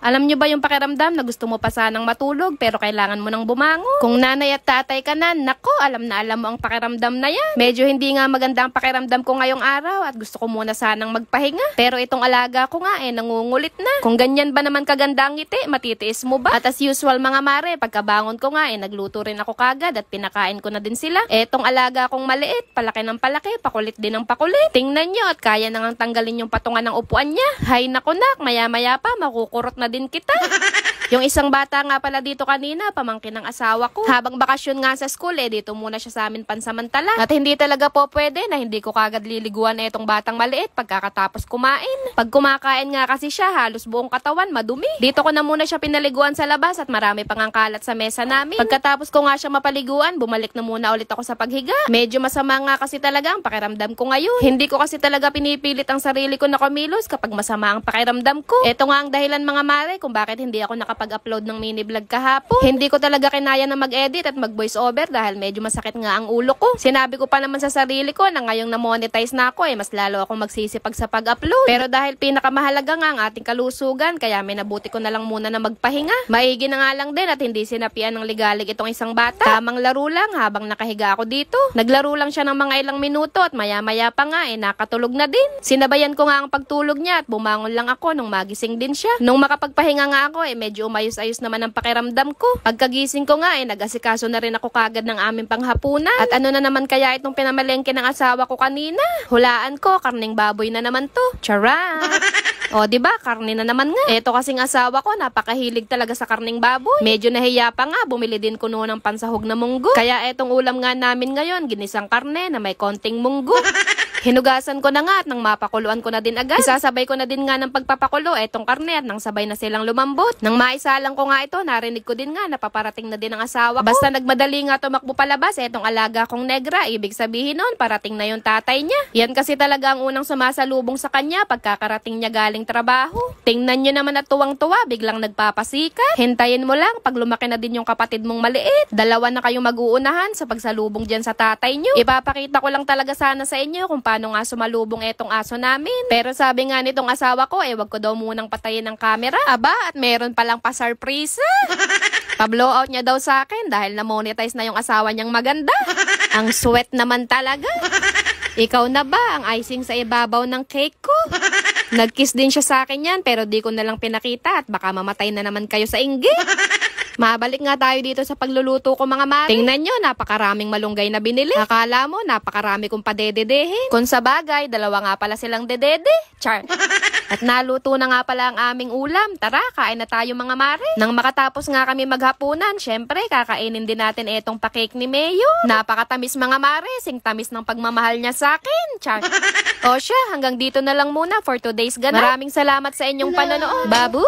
Alam nyo ba yung pakiramdam na gusto mo pa sanang matulog pero kailangan mo nang bumangon? Kung nanay at tatay ka na, nako, alam mo ang pakiramdam na yan. Medyo hindi nga maganda ang pakiramdam ko ngayong araw at gusto ko muna sanang magpahinga. Pero itong alaga ko nga nangungulit na. Kung ganyan ba naman kaganda ang ngiti, matitiis mo ba? At as usual mga mare, pagkabangon ko nga nagluto rin ako kagad at pinakain ko na din sila. Etong alaga kong maliit, palaki ng palaki, pakulit din ng pakulit. Tingnan nyo at kaya nang tanggalin yung patungan ng upuan niya. Hay nako nak, maya-maya pa makukurot na din kita. Yung isang bata nga pala dito kanina, pamangkin ng asawa ko. Habang bakasyon nga sa school, dito muna siya sa amin pansamantala. At hindi talaga po pwede na hindi ko kagad liliguan etong batang maliit pagkakatapos kumain. Pag kumakain nga kasi siya, halos buong katawan madumi. Dito ko na muna siya pinaliguan sa labas at marami pang ang kalat sa mesa namin. Pagkatapos ko nga siya mapaliguan, bumalik na muna ulit ako sa paghiga. Medyo masama nga kasi talaga ang pakiramdam ko ngayon. Hindi ko kasi talaga pinipilit ang sarili ko na kumilos kapag masama ang pakiramdam ko. Ito nga ang dahilan mga mare kung bakit hindi ako nakapag-upload ng mini vlog kahapon. Hindi ko talaga kinaya na mag-edit at mag-voice over dahil medyo masakit nga ang ulo ko. Sinabi ko pa naman sa sarili ko na ngayong na-monetize na ako mas lalo akong magsisipag sa pag-upload. Pero dahil pinakamahalaga nga ang ating kalusugan, kaya may nabuti ko na lang muna na magpahinga. Maigi na nga lang din at hindi sinapian ng ligalig itong isang bata. Tamang laro lang habang nakahiga ako dito. Naglaro lang siya ng mga ilang minuto at maya-maya pa nga nakatulog na din. Sinabayan ko nga ang pagtulog niya at bumangon lang ako nung magising din siya. Nung makapagpahinga nga ako medyo umayos-ayos naman ang pakiramdam ko. Pagkagising ko nga nag-asikaso na rin ako kagad ng aming panghapunan. At ano na naman kaya itong pinamalengke ng asawa ko kanina? Hulaan ko, karning baboy na naman to. Charot! O, diba? Karne na naman nga. Eto kasing asawa ko, napakahilig talaga sa karning baboy. Medyo nahiya pa nga, bumili din kuno ng pansahog na munggo. Kaya etong ulam nga namin ngayon, ginisang karne na may konting munggo. Hinugasan ko na nga at nang mapakuluan ko na din agad. Isasabay ko na din nga ng pagpapakulo etong karne at nang sabay na silang lumambot. Nang maisalang ko nga ito, narinig ko din nga na paparating na din ang asawa ko. Basta nagmadali nga tumakbo palabas etong alaga kong negra, ibig sabihin nun, parating na yung tatay niya. Yan kasi talaga ang unang sumasalubong sa kanya pagkakarating niya galing trabaho. Tingnan nyo naman at tuwang-tuwa, biglang nagpapasikat. Hintayin mo lang, pag lumaki na din yung kapatid mong maliit. Dalawa na kayong mag-uunahan sa pagsalubong dyan sa tatay nyo. Ipapakita ko lang talaga sana sa inyo kung paano nga sumalubong etong aso namin. Pero sabi nga nitong asawa ko, wag ko daw munang patayin ng camera. Aba, at meron palang pa-surprise. Pa-blowout niya daw sa akin dahil na-monetize na yung asawa niyang maganda. Ang sweat naman talaga. Ikaw na ba ang icing sa ibabaw ng cake ko? Nag-kiss din siya sa akin yan pero di ko na lang pinakita at baka mamatay na naman kayo sa inggit. Mabalik nga tayo dito sa pagluluto ko mga mare. Tingnan nyo, napakaraming malunggay na binili. Akala mo, napakarami kong padededehin. Kung sa bagay, dalawa nga pala silang dedede. Char. At naluto na nga pala ang aming ulam. Tara, kain na tayo mga mare. Nang makatapos nga kami maghapunan, syempre, kakainin din natin etong pa-cake ni Mayo. Napakatamis mga mare, sing tamis ng pagmamahal niya sa akin. Char. O siya, hanggang dito na lang muna for today's ganap. Maraming salamat sa inyong panonood. Babu!